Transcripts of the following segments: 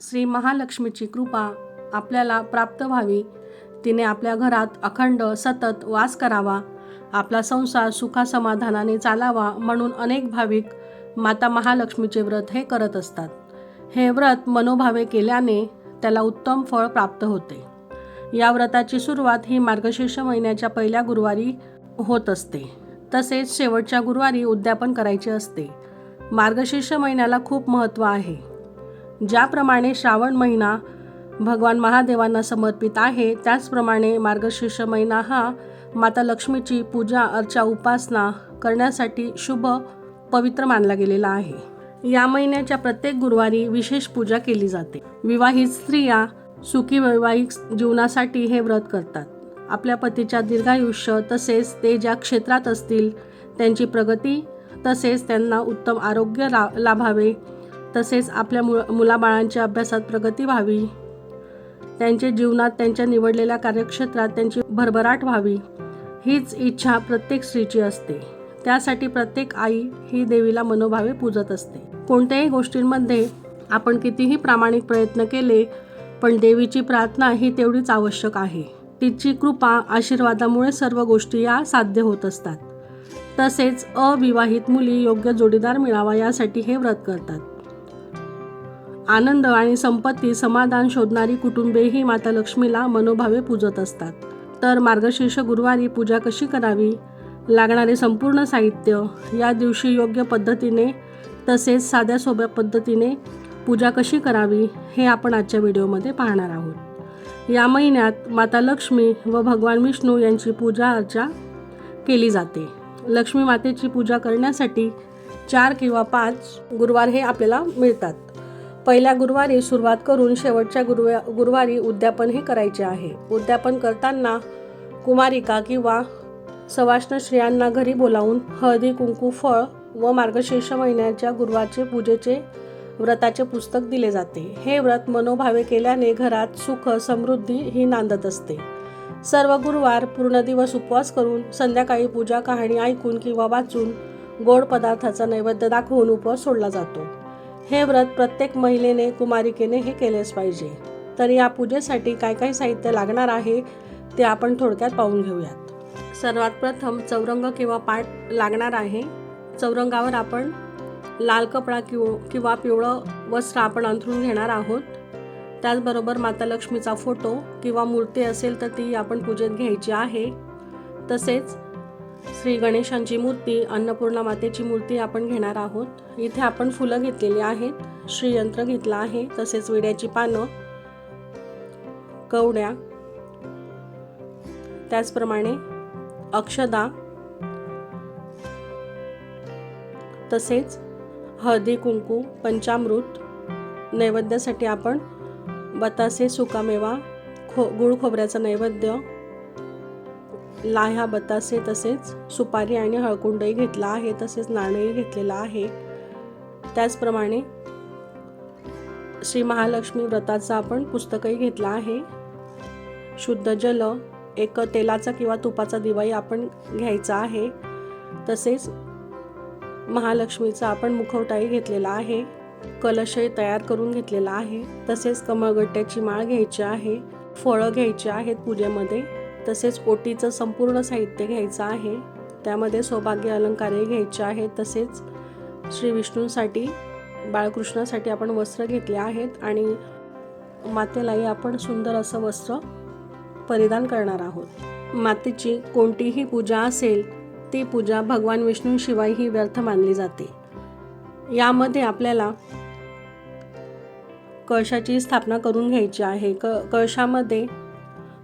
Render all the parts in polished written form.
श्री महालक्ष्मीची कृपा आपल्याला प्राप्त व्हावी, तिने आपल्या घरात अखंड सतत वास करावा, आपला संसार सुखासमाधानाने चालावा म्हणून अनेक भाविक माता महालक्ष्मीचे व्रत हे करत असतात. हे व्रत मनोभावे केल्याने त्याला उत्तम फळ प्राप्त होते. या व्रताची सुरुवात ही मार्गशीर्ष महिन्याच्या पहिल्या गुरुवारी होत असते. तसेच शेवटच्या गुरुवारी उद्यापन करायचे असते. मार्गशीर्ष महिन्याला खूप महत्त्व आहे. ज्याप्रमाणे श्रावण महिना भगवान महादेवांना समर्पित आहे, त्याचप्रमाणे मार्गशीर्ष महिना हा माता लक्ष्मीची पूजा अर्चा उपासना करण्यासाठी शुभ पवित्र मानला गेलेला आहे. या महिन्याच्या प्रत्येक गुरुवारी विशेष पूजा केली जाते. विवाहित स्त्रिया सुखी वैवाहिक जीवनासाठी हे व्रत करतात. आपल्या पतीच्या दीर्घायुष्य तसेच ते ज्या क्षेत्रात असतील त्यांची प्रगती तसेच त्यांना उत्तम आरोग्य लाभावे, तसेच आपल्या मुलाबाळांच्या अभ्यासात प्रगती व्हावी, त्यांच्या जीवनात त्यांच्या निवडलेल्या कार्यक्षेत्रात त्यांची भरभराट व्हावी, हीच इच्छा प्रत्येक स्त्रीची असते. त्यासाठी प्रत्येक आई ही देवीला मनोभावे पूजत असते. कोणत्याही गोष्टींमध्ये आपण कितीही प्रामाणिक प्रयत्न केले पण देवीची प्रार्थना ही तेवढीच आवश्यक आहे. तिची कृपा आशीर्वादामुळे सर्व गोष्टी या साध्य होत असतात. तसेच अविवाहित मुली योग्य जोडीदार मिळावा यासाठी हे व्रत करतात. आनंद आणि संपत्ती समाधान शोधणारी कुटुंबे ही माता लक्ष्मीला मनोभावे पूजत असतात. तर मार्गशीर्ष गुरुवारी पूजा कशी करावी, लागणारे संपूर्ण साहित्य, या दिवशी योग्य पद्धतीने तसेच साध्या सोप्या पद्धतीने पूजा कशी करावी हे आपण आजच्या व्हिडिओमध्ये पाहणार आहोत. या महिन्यात माता लक्ष्मी व भगवान विष्णू यांची पूजा अर्चा केली जाते. लक्ष्मी मातेची पूजा करण्यासाठी 4 किंवा 5 गुरुवार हे आपल्याला मिळतात. पहिल्या गुरुवारी सुरुवात करून शेवटच्या गुरुवारी उद्यापन हे करायचे आहे. उद्यापन करताना कुमारिका किंवा सवाष्ण स्त्रियांना घरी बोलावून हळदी कुंकू फळ व मार्गशीर्ष महिन्याच्या गुरुवारचे पूजेचे व्रताचे पुस्तक दिले जाते. हे व्रत मनोभावे केल्याने घरात सुख समृद्धी ही नांदत असते. सर्व गुरुवार पूर्ण दिवस उपवास करून संध्याकाळी पूजा कहाणी ऐकून किंवा वाचून गोड पदार्थाचा नैवेद्य दाखवून उपवास सोडला जातो. हे व्रत प्रत्येक महिलेने कुमारिकेने हे केलेच पाहिजे. तर या पूजेसाठी काय काय साहित्य लागणार आहे ते आपण थोडक्यात पाहून घेऊयात. सर्वात प्रथम चौरंग किंवा पाट लागणार आहे. चौरंगावर आपण लाल कपडा किंवा पिवळं वस्त्र आपण अंथरून घेणार आहोत. त्याचबरोबर माता लक्ष्मीचा फोटो किंवा मूर्ती असेल तर ती आपण पूजेत घ्यायची आहे. तसेच श्री गणेशांची मूर्ती, अन्नपूर्णा मातेची मूर्ती आपण घेणार आहोत. इथे आपण फुलं घेतलेली आहेत, श्रीयंत्र घेतला आहे, तसेच विड्याची पानं, कवड्या, त्याचप्रमाणे अक्षदा, तसेच हळदी कुंकू, पंचामृत, नैवेद्यासाठी आपण बतासे, सुकामेवा, गुळ खोबऱ्याचा नैवेद्य, लाह्या, बतासे, तसेच सुपारी आणि हळकुंडही घेतला आहे, तसेच नाणंही घेतलेला आहे. त्याचप्रमाणे श्री महालक्ष्मी व्रताचा आपण पुस्तकही घेतला आहे. शुद्ध जल, एक तेलाचा किंवा तुपाचा दिवाही आपण घ्यायचा आहे. तसेच महालक्ष्मीचा आपण मुखवटाही घेतलेला आहे. कलशही तयार करून घेतलेला आहे. तसेच कमळगट्ट्याची माळ घ्यायची आहे. फळं घ्यायची आहेत पूजेमध्ये. तसेच ओटीचं संपूर्ण साहित्य घ्यायचं आहे. त्यामध्ये सौभाग्य अलंकारही घ्यायचे आहेत. तसेच श्री विष्णूंसाठी, बाळकृष्णासाठी आपण वस्त्र घेतले आहेत आणि मातेलाही आपण सुंदर असं वस्त्र परिधान करणार आहोत. मातेची कोणतीही पूजा असेल ती पूजा भगवान विष्णूंशिवाय ही व्यर्थ मानली जाते. यामध्ये आपल्याला कळशाची स्थापना करून घ्यायची आहे. कळशामध्ये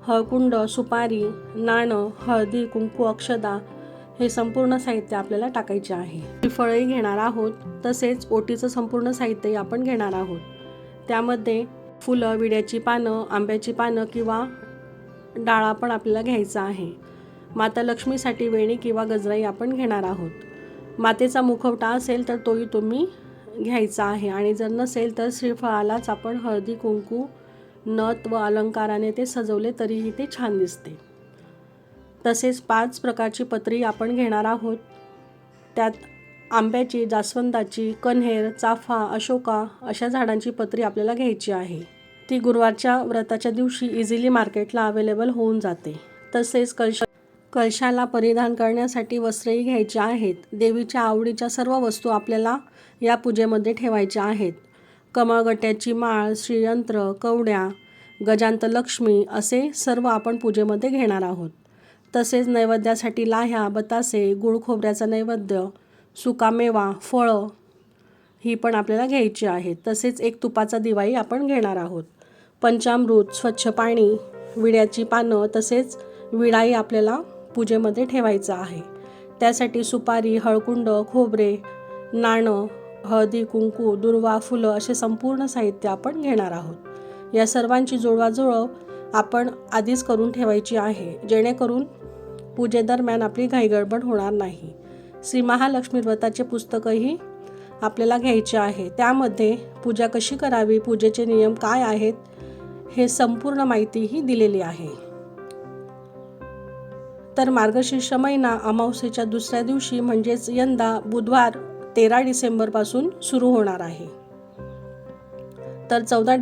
हळकुंड, सुपारी, नाणं, हळदी कुंकू, अक्षदा हे संपूर्ण साहित्य आपल्याला टाकायचे आहे. फळंही घेणार आहोत. तसेच ओटीचं संपूर्ण साहित्यही आपण घेणार आहोत. त्यामध्ये फुलं, विड्याची पानं, आंब्याची पानं किंवा डाळा पण आपल्याला घ्यायचा आहे. माता लक्ष्मीसाठी वेणी किंवा गजराही आपण घेणार आहोत. मातेचा मुखवटा असेल तर तोही तुम्ही घ्यायचा आहे आणि जर नसेल तर श्रीफळालाच आपण हळदी कुंकू, नथ व अलंकाराने ते सजवले तरीही ते छान दिसते. तसेच 5 प्रकारची पत्री आपण घेणार आहोत. त्यात आंब्याची, जास्वंदाची, कण्हेर, चाफा, अशोका अशा झाडांची पत्री आपल्याला घ्यायची आहे. ती गुरुवारच्या व्रताच्या दिवशी इझिली मार्केटला अवेलेबल होऊन जाते. तसेच कलशाला परिधान करण्यासाठी वस्त्रही घ्यायची आहेत. देवीच्या आवडीच्या सर्व वस्तू आपल्याला या पूजेमध्ये ठेवायच्या आहेत. कमळगट्ट्याची माळ, श्रीयंत्र, कवड्या, गजांतलक्ष्मी असे सर्व आपण पूजेमध्ये घेणार आहोत. तसेच नैवेद्यासाठी लाह्या, बतासे, गुळ खोबऱ्याचा नैवेद्य, सुकामेवा, फळं ही पण आपल्याला घ्यायची आहेत. तसेच एक तुपाचा दिवाही आपण घेणार आहोत. पंचामृत, स्वच्छ पाणी, विड्याची पानं तसेच विडाही आपल्याला पूजेमध्ये ठेवायचं आहे. त्यासाठी सुपारी, हळकुंड, खोबरे, नाणं, हळदी, कुंकू, दुर्वा, फुलं असे संपूर्ण साहित्य आपण घेणार आहोत. या सर्वांची जुळवाजुळव आपण आधीच करून ठेवायची आहे, जेणेकरून पूजेदरम्यान आपली घाईगडबड होणार नाही. श्री महालक्ष्मी व्रताचे पुस्तकही आपल्याला घ्यायचे आहे. त्यामध्ये पूजा कशी करावी, पूजेचे नियम काय आहेत हे संपूर्ण माहितीही दिलेली आहे. तर मार्गशीर्ष महिना अमावस्येच्या दुसऱ्या दिवशी म्हणजेच यंदा बुधवार 13 डिसेंबरपासून सुरू होणार आहे. तर 14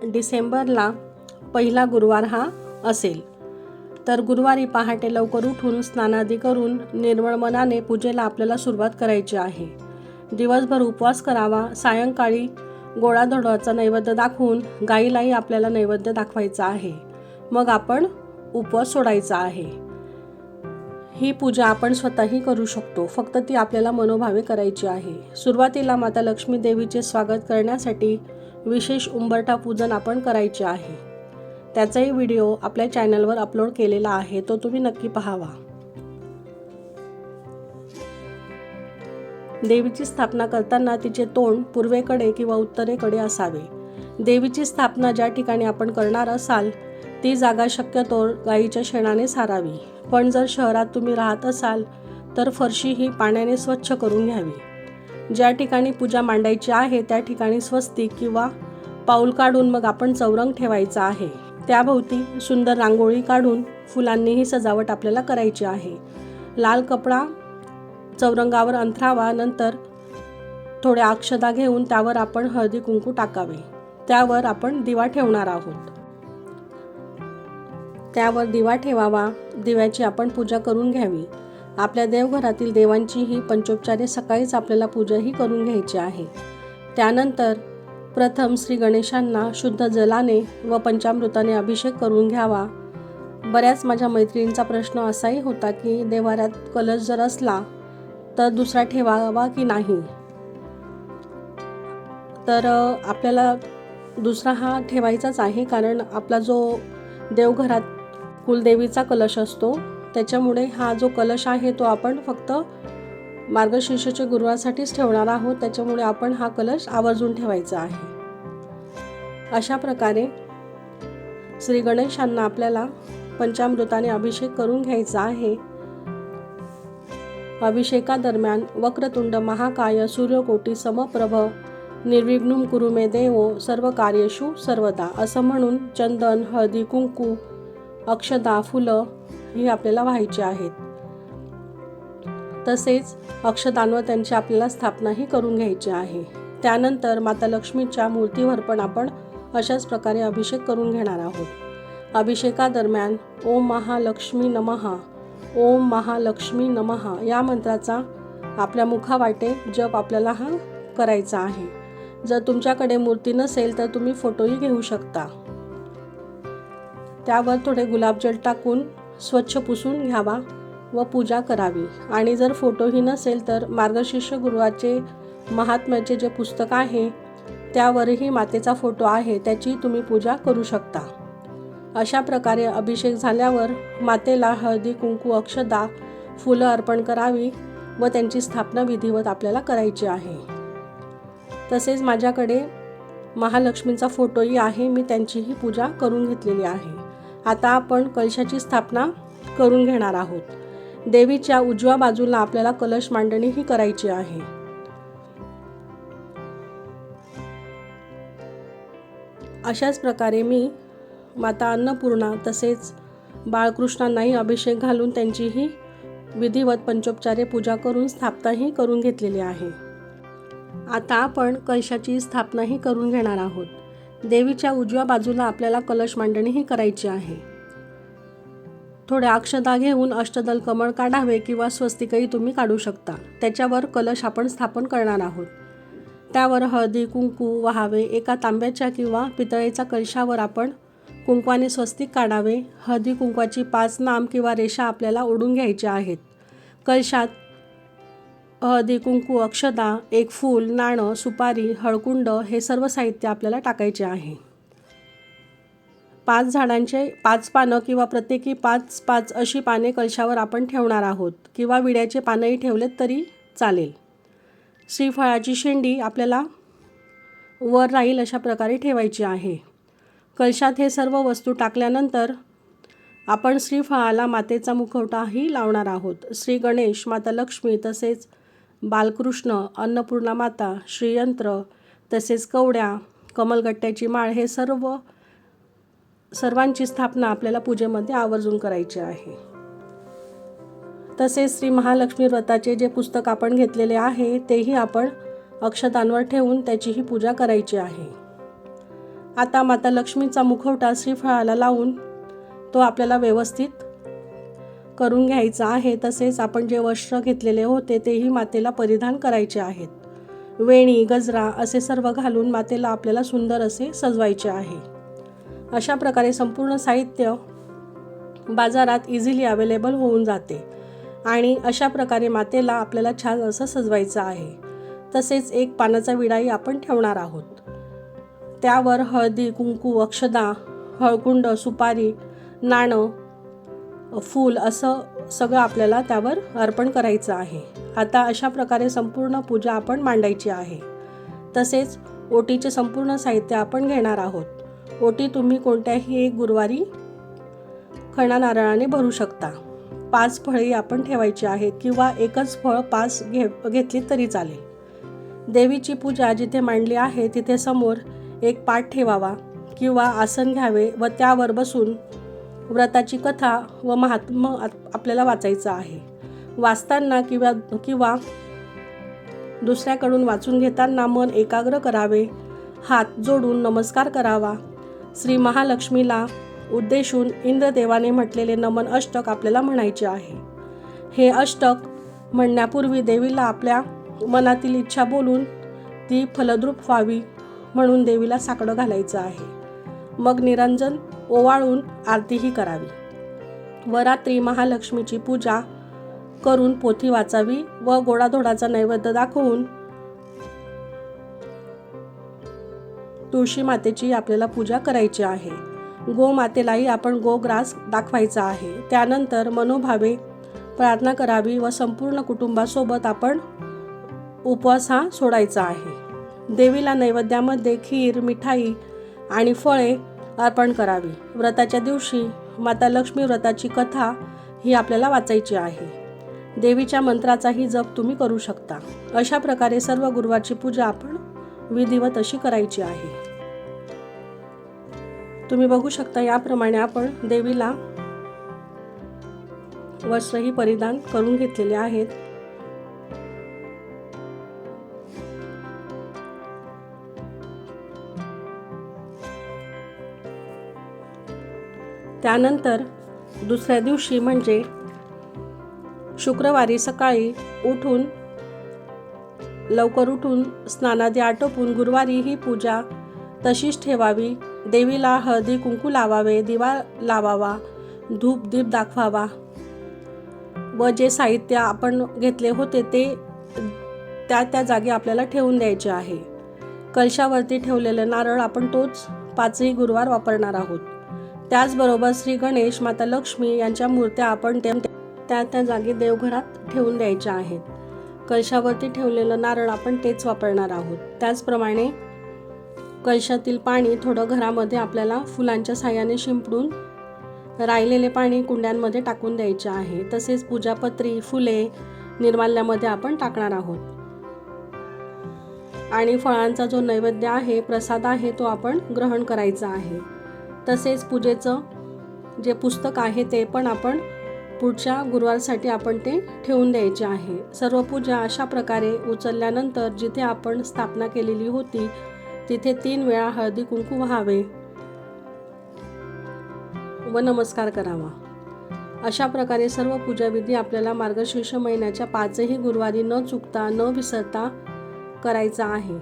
डिसेंबरला पहिला गुरुवार हा असेल. तर गुरुवारी पहाटे लवकर उठून स्नानादी करून निर्मळ मनाने पूजेला आपल्याला सुरुवात करायची आहे. दिवसभर उपवास करावा. सायंकाळी गोडाधोडाचा नैवेद्य दाखवून गाईलाही आपल्याला नैवेद्य दाखवायचा आहे. मग आपण उपवास सोडायचा आहे. ही पूजा आपण स्वतःही करू शकतो, फक्त ती आपल्याला मनोभावे करायची आहे. सुरुवातीला माता लक्ष्मी देवीचे स्वागत करण्यासाठी विशेष उंबरठा पूजन आपण करायचे आहे. त्याचाही व्हिडिओ आपल्या चॅनलवर अपलोड केलेला आहे, तो तुम्ही नक्की पाहावा. देवीची स्थापना करताना तिचे तोंड पूर्वेकडे किंवा उत्तरेकडे असावे. देवीची स्थापना ज्या ठिकाणी आपण करणार असाल ती जागा शक्यतो गाईच्या शेणाने सारावी. पण जर शहरात तुम्ही राहत असाल तर फरशी ही पाण्याने स्वच्छ करून घ्यावी. ज्या ठिकाणी पूजा मांडायची आहे त्या ठिकाणी स्वस्तिक किंवा पाऊल काढून मग आपण चौरंग ठेवायचा आहे. त्याभोवती सुंदर रांगोळी काढून फुलांनीही सजावट आपल्याला करायची आहे. लाल कपडा चौरंगावर अंथरावा. नंतर थोड्या अक्षता घेऊन त्यावर आपण हळदी कुंकू टाकावे. त्यावर आपण दिवा ठेवणार आहोत. त्यावर दिवा ठेवावा. दिव्याची आपण पूजा करून घ्यावी. आपल्या देवघरातील देवांची ही पंचोपचारे सकाळीच आपल्याला पूजाही करून घ्यायची आहे. त्यानंतर प्रथम श्री गणेशांना शुद्ध जलाने व पंचामृताने अभिषेक करून घ्यावा. बऱ्याच माझ्या मैत्रिणींचा प्रश्न असाही होता की देवाऱ्यात कलश जर असला तर दुसरा ठेवावा की नाही. तर आपल्याला दुसरा हा ठेवायचाच आहे, कारण आपला जो देवघरात कुलदेवीचा कलश असतो त्याच्यामुळे हा जो कलश आहे तो आपण फक्त मार्गशीर्षाच्या गुरुवारसाठीच ठेवणार आहोत. त्याच्यामुळे आपण हा कलश आवर्जून ठेवायचा आहे. अशा प्रकारे श्री गणेशांना आपल्याला पंचामृताने अभिषेक करून घ्यायचा आहे. अभिषेकादरम्यान वक्रतुंड महाकाय सूर्यकोटी समप्रभ निर्विघ्नं कुरु मे देवो सर्व कार्येषु सर्वदा असं म्हणून चंदन, हळदी, कुंकू, अक्षता, फुलं ही आपल्याला व्हायची आहेत. तसेच अक्षतांवर त्यांची आपल्याला स्थापनाही करून घ्यायची आहे. त्यानंतर माता लक्ष्मीच्या मूर्तीवर पण आपण अशाच प्रकारे अभिषेक करून घेणार आहोत. अभिषेकादरम्यान ओम महालक्ष्मी नमः, ओम महालक्ष्मी नमः या मंत्राचा आपल्या मुखावाटे जप आपल्याला हा करायचा आहे. जर तुमच्याकडे मूर्ती नसेल तर तुम्ही फोटोही घेऊ शकता. त्यावर थोडे गुलाबजल टाकून स्वच्छ पुसून घ्यावा व पूजा करावी. आणि जर फोटोही नसेल तर मार्गशीर्ष गुरुवारचे महात्म्याचे जे पुस्तक आहे त्यावरही मातेचा फोटो आहे, त्याची तुम्ही पूजा करू शकता. अशा प्रकारे अभिषेक झाल्यावर मातेला हळदी कुंकू, अक्षता, फुलं अर्पण करावी व त्यांची स्थापना विधिवत आपल्याला करायची आहे. तसेच माझ्याकडे महालक्ष्मीचा फोटोही आहे, मी त्यांचीही पूजा करून घेतलेली आहे. आता आपण कलशाची स्थापना करून घेणार आहोत. देवीच्या उजव्या बाजूला आपल्याला कलश मांडणी ही करायची आहे. अशाच प्रकारे मी माता अन्नपूर्णा तसेच बाळकृष्णांनाही अभिषेक घालून त्यांचीही विधिवत पंचोपचारे पूजा करून स्थापनाही करून घेतलेली आहे. आता आपण कलशाची स्थापनाही करून घेणार आहोत. देवीच्या उजव्या बाजूला आपल्याला कलश मांडणीही करायची आहे. थोड्या अक्षता घेऊन अष्टदल कमळ काढावे किंवा स्वस्तिकही तुम्ही काढू शकता. त्याच्यावर कलश आपण स्थापन करणार आहोत. त्यावर हळदी कुंकू वाहावे. एका तांब्याच्या किंवा पितळेच्या कलशावर आपण कुंकवाने स्वस्तिक काढावे. हळदी कुंकवाची 5 नाम किंवा रेषा आपल्याला ओढून घ्यायच्या आहेत. कलशात हळदी कुंकू, अक्षता, एक फूल, नाणं, सुपारी, हळकुंड हे सर्व साहित्य आपल्याला टाकायचे आहे. 5 झाडांचे 5 पानं किंवा प्रत्येकी 5 अशी पाने कलशावर आपण ठेवणार आहोत किंवा विड्याचे पानंही ठेवलेत तरी चालेल. श्रीफळाची शेंडी आपल्याला वर राहील अशा प्रकारे ठेवायची आहे. कलशात हे सर्व वस्तू टाकल्यानंतर आपण श्रीफळाला मातेचा मुखवटाही लावणार आहोत. श्री गणेश, माता लक्ष्मी, तसेच बालकृष्ण, अन्नपूर्णा माता, श्रीयंत्र, तसेच कवड्या, कमलगट्ट्याची माळ हे सर्वांची स्थापना आपल्याला पूजेमध्ये आवर्जून करायची आहे. तसेच श्री महालक्ष्मी व्रताचे जे पुस्तक आपण घेतलेले आहे तेही आपण अक्षतांवर ठेवून त्याचीही पूजा करायची आहे. आता माता लक्ष्मीचा मुखवटा श्रीफळाला लावून तो आपल्याला व्यवस्थित करून घ्यायचा आहे. तसेच आपण जे वस्त्र घेतलेले होते तेही मातेला परिधान करायचे आहेत. वेणी, गजरा असे सर्व घालून मातेला आपल्याला सुंदर असे सजवायचे आहे. अशा प्रकारे संपूर्ण साहित्य बाजारात इझिली अवेलेबल होऊन जाते आणि अशा प्रकारे मातेला आपल्याला छान असं सजवायचं आहे. तसेच एक पानाचा विडाही आपण ठेवणार आहोत. त्यावर हळदी कुंकू, अक्षता, हळकुंड, सुपारी, नाणं, फूल असं सगळं आपल्याला त्यावर अर्पण करायचं आहे. आता अशा प्रकारे संपूर्ण पूजा आपण मांडायची आहे. तसेच ओटीचे संपूर्ण साहित्य आपण घेणार आहोत. ओटी तुम्ही कोणत्याही एक गुरुवारी खणा नारळाने भरू शकता. 5 फळी आपण ठेवायची आहेत किंवा एकच फळ 5 घेतली तरी चालेल. देवीची पूजा जिथे मांडली आहे तिथे समोर एक पाट ठेवावा किंवा आसन घ्यावे व त्यावर बसून व्रताची कथा व महात्म्य आपल्याला वाचायचं आहे. वाचताना किंवा दुसऱ्याकडून वाचून घेताना मन एकाग्र करावे. हात जोडून नमस्कार करावा. श्री महालक्ष्मीला उद्देशून इंद्रदेवाने म्हटलेले नमन अष्टक आपल्याला म्हणायचे आहे. हे अष्टक म्हणण्यापूर्वी देवीला आपल्या मनातील इच्छा बोलून ती फलद्रूप व्हावी म्हणून देवीला साकडं घालायचं आहे. मग निरंजन ओवाळून आरतीही करावी व रात्री महालक्ष्मीची पूजा करून पोथी वाचावी व गोडाधोडाचा नैवेद्य दाखवून तुळशी मातेची आपल्याला पूजा करायची आहे. गोमातेलाही आपण गोग्रास दाखवायचा आहे. त्यानंतर मनोभावे प्रार्थना करावी व संपूर्ण कुटुंबासोबत आपण उपवास हा सोडायचा आहे. देवीला नैवेद्यामध्ये खीर, मिठाई आणि फळे अर्पण करावी. व्रताच्या दिवशी माता लक्ष्मी व्रताची कथा ही आपल्याला वाचायची आहे. देवीच्या मंत्राचाही जप तुम्ही करू शकता. अशा प्रकारे सर्व गुरुवारची पूजा आपण विधिवत अशी करायची आहे. तुम्ही बघू शकता याप्रमाणे आपण देवीला वस्त्रही परिधान करून घेतलेले आहेत. त्यानंतर दुसऱ्या दिवशी म्हणजे शुक्रवारी सकाळी लवकर उठून स्नानादी आटोपून गुरुवारी ही पूजा तशीच ठेवावी. देवीला हळदी कुंकू लावावे, दिवा लावावा, धूप दीप दाखवावा व जे साहित्य आपण घेतले होते ते त्या जागी आपल्याला ठेवून द्यायचे आहे. कलशावरती ठेवलेलं नारळ आपण तोच 5ही गुरुवार वापरणार आहोत. त्याचबरोबर श्री गणेश, माता लक्ष्मी यांच्या मूर्त्या आपण त्या जागी देवघरात ठेवून द्यायच्या आहेत. कलशावरती ठेवलेलं नारळ आपण तेच वापरणार आहोत. त्याचप्रमाणे कलशातील पाणी थोडं घरामध्ये आपल्याला फुलांच्या साहाय्याने शिंपडून राहिलेले पाणी कुंड्यांमध्ये टाकून द्यायचे आहे. तसेच पूजापत्री, फुले निर्माल्यामध्ये आपण टाकणार आहोत आणि फळांचा जो नैवेद्य आहे, प्रसाद आहे, तो आपण ग्रहण करायचा आहे. तसेच पूजेचं जे पुस्तक आहे ते पण आपण पुढच्या गुरुवारसाठी आपण ते ठेवून द्यायचे आहे. सर्व पूजा अशा प्रकारे उचलल्यानंतर जिथे आपण स्थापना केलेली होती तिथे 3 वेळा हळदी कुंकू व्हावे व नमस्कार करावा. अशा प्रकारे सर्व पूजाविधी आपल्याला मार्गशीर्ष महिन्याच्या 5ही गुरुवारी न चुकता न विसरता करायचा आहे.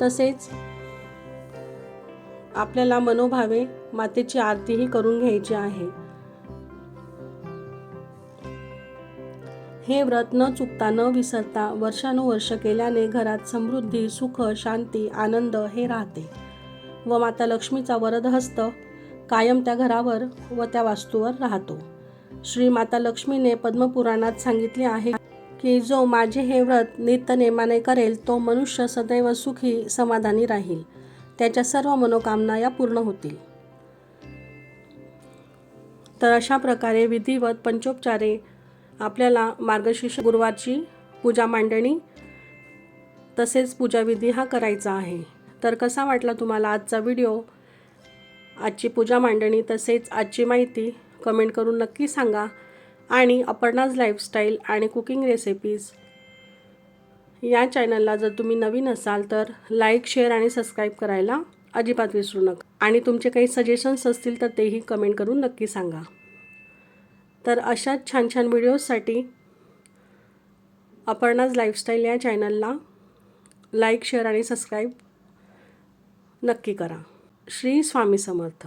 तसेच आपल्याला मनोभावे मातेची आरतीही करून घ्यायची आहे. हे व्रत न चुकता न विसरता वर्षानुवर्ष केल्याने घरात समृद्धी, सुख, शांती, आनंद हे राहते व माता लक्ष्मीचा वरदहस्त कायम त्या घरावर व त्या वास्तूवर राहतो. श्री माता लक्ष्मीने पद्मपुराणात सांगितले आहे की जो माझे हे व्रत नित्यनेमाने करेल तो मनुष्य सदैव सुखी समाधानी राहील. त्याच्या सर्व मनोकामना या पूर्ण होतील. तर अशा प्रकारे विधिवत पंचोपचारे आपल्याला मार्गशीर्ष गुरुवारची पूजा मांडणी तसेच पूजाविधी हा करायचा आहे. तर कसा वाटला तुम्हाला आजचा व्हिडिओ, आजची पूजा मांडणी तसेच आजची माहिती कमेंट करून नक्की सांगा. आणि अपर्णाज लाईफस्टाईल आणि कुकिंग रेसिपीज या चॅनलला जर तुम्ही नवीन असाल तर लाईक, शेअर आणि सबस्क्राईब करायला अजिबात विसरू नका. आणि तुमचे काही सजेशन्स असतील तर तेही कमेंट करून नक्की सांगा. तर अशाच छान छान व्हिडिओजसाठी अपर्णाज लाईफस्टाईल या चॅनलला लाईक, शेअर आणि सबस्क्राईब नक्की करा. श्री स्वामी समर्थ.